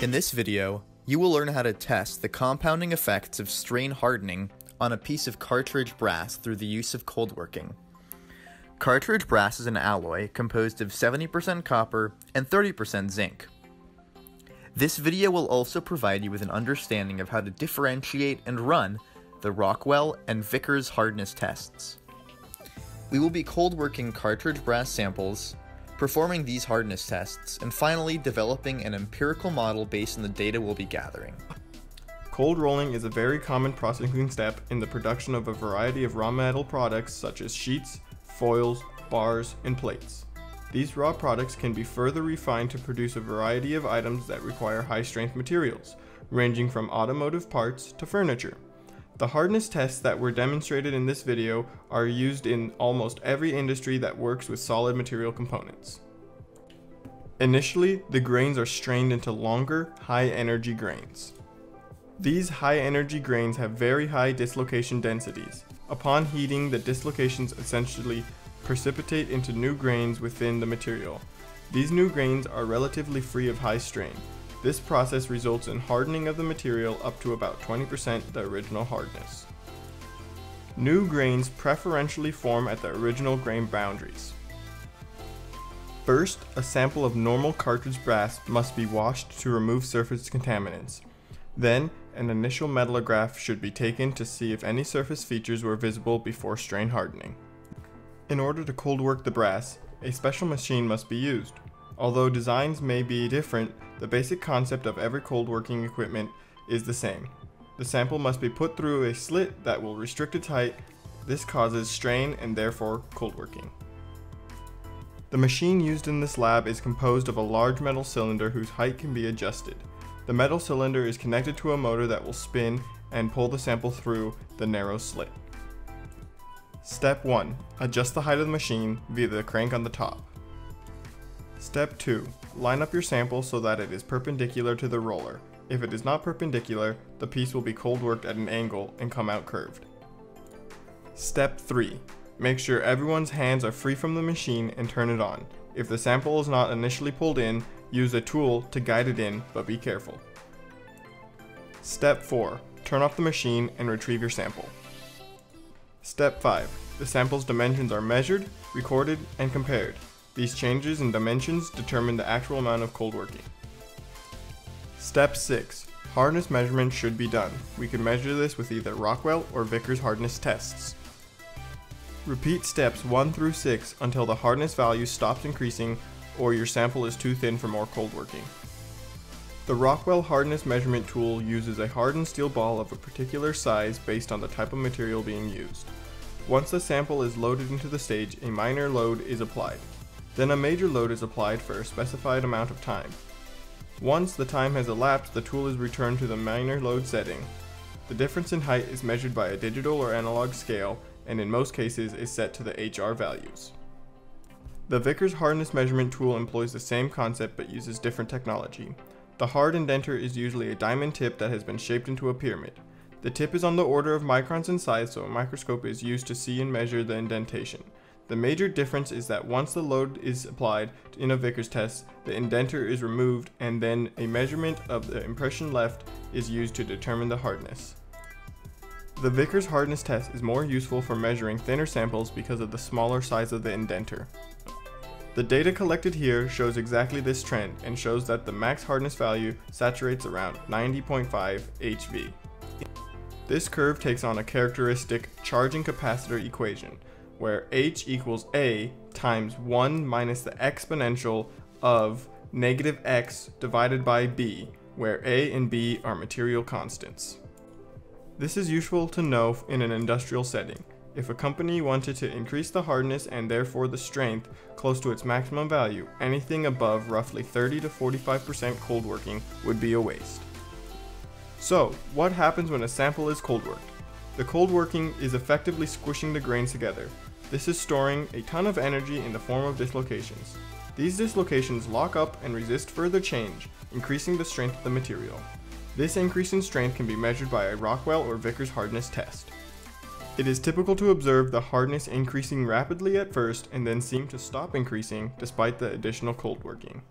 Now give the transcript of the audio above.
In this video, you will learn how to test the compounding effects of strain hardening on a piece of cartridge brass through the use of coldworking. Cartridge brass is an alloy composed of 70% copper and 30% zinc. This video will also provide you with an understanding of how to differentiate and run the Rockwell and Vickers hardness tests. We will be coldworking cartridge brass samples, performing these hardness tests, and finally developing an empirical model based on the data we'll be gathering. Cold rolling is a very common processing step in the production of a variety of raw metal products such as sheets, foils, bars, and plates. These raw products can be further refined to produce a variety of items that require high-strength materials, ranging from automotive parts to furniture. The hardness tests that were demonstrated in this video are used in almost every industry that works with solid material components. Initially, the grains are strained into longer, high-energy grains. These high-energy grains have very high dislocation densities. Upon heating, the dislocations essentially precipitate into new grains within the material. These new grains are relatively free of high strain. This process results in hardening of the material up to about 20% the original hardness. New grains preferentially form at the original grain boundaries. First, a sample of normal cartridge brass must be washed to remove surface contaminants. Then, an initial metallograph should be taken to see if any surface features were visible before strain hardening. In order to cold work the brass, a special machine must be used. Although designs may be different, the basic concept of every cold working equipment is the same. The sample must be put through a slit that will restrict its height. This causes strain and therefore cold working. The machine used in this lab is composed of a large metal cylinder whose height can be adjusted. The metal cylinder is connected to a motor that will spin and pull the sample through the narrow slit. Step 1. Adjust the height of the machine via the crank on the top. Step 2. Line up your sample so that it is perpendicular to the roller. If it is not perpendicular, the piece will be cold worked at an angle and come out curved. Step 3. Make sure everyone's hands are free from the machine and turn it on. If the sample is not initially pulled in, use a tool to guide it in, but be careful. Step 4. Turn off the machine and retrieve your sample. Step 5. The sample's dimensions are measured, recorded, and compared. These changes in dimensions determine the actual amount of cold working. Step 6. Hardness measurement should be done. We can measure this with either Rockwell or Vickers hardness tests. Repeat steps 1 through 6 until the hardness value stops increasing or your sample is too thin for more cold working. The Rockwell hardness measurement tool uses a hardened steel ball of a particular size based on the type of material being used. Once the sample is loaded into the stage, a minor load is applied. Then a major load is applied for a specified amount of time. Once the time has elapsed, the tool is returned to the minor load setting. The difference in height is measured by a digital or analog scale, and in most cases is set to the HR values. The Vickers hardness measurement tool employs the same concept but uses different technology. The hard indenter is usually a diamond tip that has been shaped into a pyramid. The tip is on the order of microns in size, so a microscope is used to see and measure the indentation. The major difference is that once the load is applied in a Vickers test, the indenter is removed and then a measurement of the impression left is used to determine the hardness. The Vickers hardness test is more useful for measuring thinner samples because of the smaller size of the indenter. The data collected here shows exactly this trend and shows that the max hardness value saturates around 90.5 HV. This curve takes on a characteristic charging capacitor equation, where H equals A times 1 minus the exponential of negative X divided by B, where A and B are material constants. This is useful to know in an industrial setting. If a company wanted to increase the hardness and therefore the strength close to its maximum value, anything above roughly 30 to 45% cold working would be a waste. So, what happens when a sample is cold worked? The cold working is effectively squishing the grains together. This is storing a ton of energy in the form of dislocations. These dislocations lock up and resist further change, increasing the strength of the material. This increase in strength can be measured by a Rockwell or Vickers hardness test. It is typical to observe the hardness increasing rapidly at first and then seem to stop increasing despite the additional cold working.